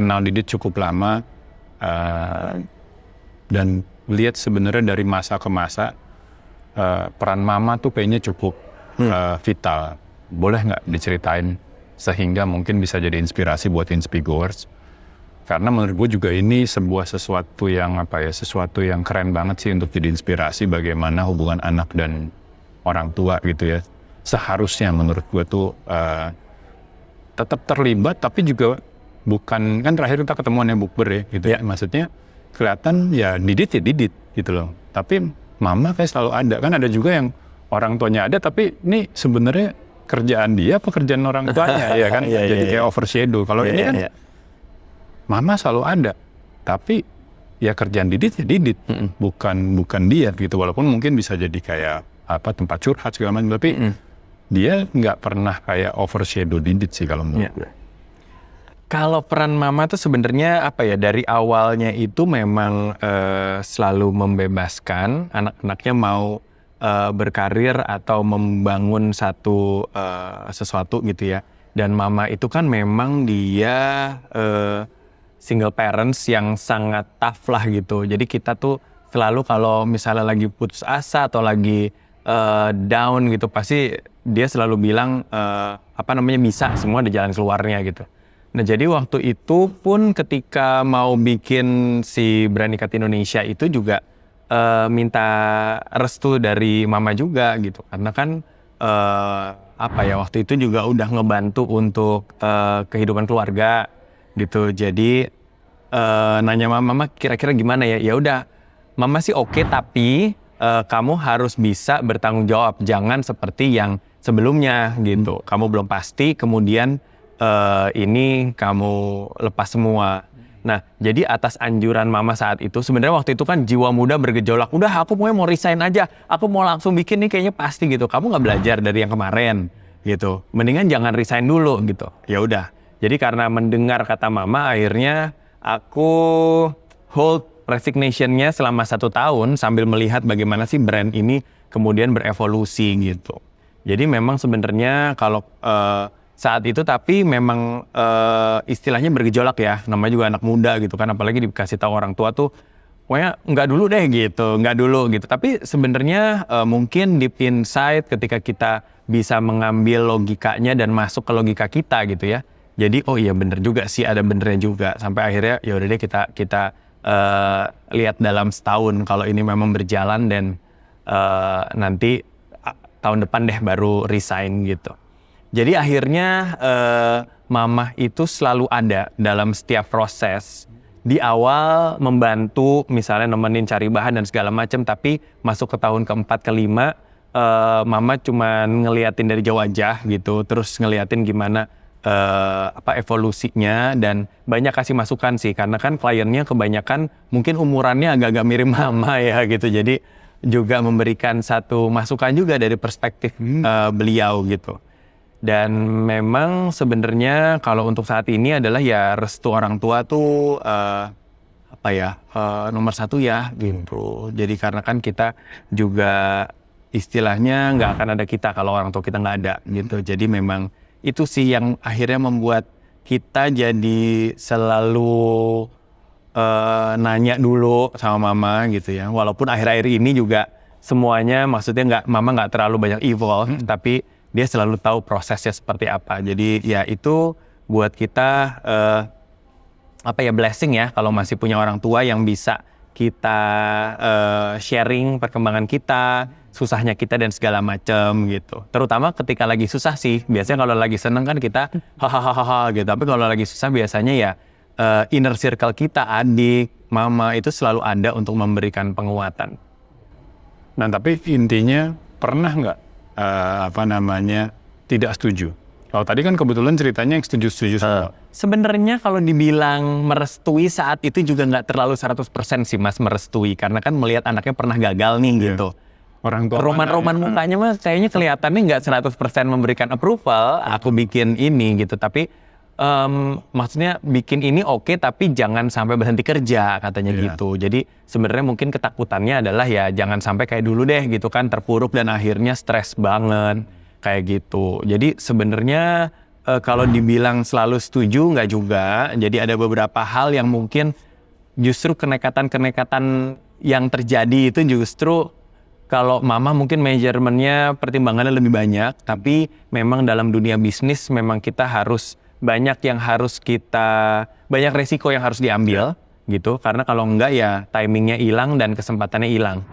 kenal Didit cukup lama dan lihat sebenarnya dari masa ke masa peran mama tuh kayaknya cukup vital. Boleh nggak diceritain sehingga mungkin bisa jadi inspirasi buat Inspigoers? Karena menurut gue juga ini sesuatu yang keren banget sih untuk jadi inspirasi bagaimana hubungan anak dan orang tua gitu ya. Seharusnya menurut gue tuh tetap terlibat, tapi juga bukan, kan terakhir kita ketemuan ya bukber ya gitu ya. Maksudnya kelihatan ya Didit gitu loh. Tapi mama kayak selalu ada. Kan ada juga yang orang tuanya ada tapi ini sebenarnya kerjaan dia pekerjaan orang tuanya ya kan. Jadi kayak overshadow. Kalau ini kan mama selalu ada. Tapi ya kerjaan Didit ya Didit. Bukan dia gitu. Walaupun mungkin bisa jadi kayak tempat curhat segala macam, tapi dia nggak pernah kayak overshadow Didit sih kalau menurut gue. Kalau peran mama tuh sebenarnya dari awalnya itu memang selalu membebaskan anak-anaknya mau berkarir atau membangun sesuatu gitu ya. Dan mama itu kan memang dia single parents yang sangat tough lah gitu. Jadi kita tuh selalu kalau misalnya lagi putus asa atau lagi down gitu, pasti dia selalu bilang bisa, semua ada jalan keluarnya gitu. Nah jadi waktu itu pun ketika mau bikin si Berani Kata Indonesia itu juga minta restu dari mama juga gitu. Karena kan waktu itu juga udah ngebantu untuk kehidupan keluarga gitu. Jadi nanya mama kira-kira gimana ya? Ya udah, mama sih oke, tapi kamu harus bisa bertanggung jawab. Jangan seperti yang sebelumnya gitu. Kamu belum pasti, kemudian ini kamu lepas semua. Nah, jadi atas anjuran mama saat itu, sebenarnya waktu itu kan jiwa muda bergejolak. Udah, aku mau resign aja. Aku mau langsung bikin nih, kayaknya pasti gitu. Kamu nggak belajar dari yang kemarin gitu. Mendingan jangan resign dulu gitu. Ya udah. Jadi karena mendengar kata mama, akhirnya aku hold resignation-nya selama 1 tahun sambil melihat bagaimana sih brand ini kemudian berevolusi gitu. Jadi memang sebenarnya kalau saat itu tapi memang istilahnya bergejolak ya, namanya juga anak muda gitu kan, apalagi dikasih tahu orang tua tuh pokoknya nggak dulu gitu. Tapi sebenarnya mungkin deep inside ketika kita bisa mengambil logikanya dan masuk ke logika kita gitu ya, jadi oh iya bener juga sih, ada benernya juga, sampai akhirnya ya udah deh kita lihat dalam setahun kalau ini memang berjalan, dan nanti tahun depan deh baru resign gitu. Jadi akhirnya mama itu selalu ada dalam setiap proses. Di awal membantu, misalnya nemenin cari bahan dan segala macam, tapi masuk ke tahun keempat, kelima, mama cuma ngeliatin dari jauh aja gitu, terus ngeliatin gimana evolusinya, dan banyak kasih masukan sih, karena kan kliennya kebanyakan mungkin umurannya agak-agak mirip mama ya gitu. Jadi juga memberikan satu masukan juga dari perspektif beliau gitu. Dan memang sebenarnya kalau untuk saat ini adalah ya restu orang tua tuh nomor 1 ya gitu. Jadi karena kan kita juga istilahnya nggak akan ada kita kalau orang tua kita nggak ada gitu. Jadi memang itu sih yang akhirnya membuat kita jadi selalu nanya dulu sama mama gitu ya. Walaupun akhir-akhir ini juga semuanya maksudnya mama nggak terlalu banyak evolve, tapi dia selalu tahu prosesnya seperti apa. Jadi ya itu buat kita blessing ya kalau masih punya orang tua yang bisa kita sharing perkembangan kita, susahnya kita dan segala macam gitu. Terutama ketika lagi susah sih. Biasanya kalau lagi seneng kan kita hahaha gitu. Tapi kalau lagi susah biasanya ya inner circle kita, adik, mama itu selalu ada untuk memberikan penguatan. Nah tapi intinya pernah nggak tidak setuju? Kalau tadi kan kebetulan ceritanya yang setuju semua. Sebenarnya kalau dibilang merestui saat itu juga nggak terlalu 100% sih Mas merestui, karena kan melihat anaknya pernah gagal nih gitu. Orang tua roman mukanya mah kayaknya kelihatannya nggak 100% memberikan approval. Aku bikin ini gitu, tapi maksudnya bikin ini oke, tapi jangan sampai berhenti kerja katanya gitu. Jadi sebenarnya mungkin ketakutannya adalah ya jangan sampai kayak dulu deh gitu kan, terpuruk dan akhirnya stres banget kayak gitu. Jadi sebenarnya kalau dibilang selalu setuju nggak juga. Jadi ada beberapa hal yang mungkin justru kenekatan-kenekatan yang terjadi itu justru kalau mama mungkin measurement-nya pertimbangannya lebih banyak, tapi memang dalam dunia bisnis memang kita harus banyak resiko yang harus diambil gitu, karena kalau enggak ya timingnya hilang dan kesempatannya hilang.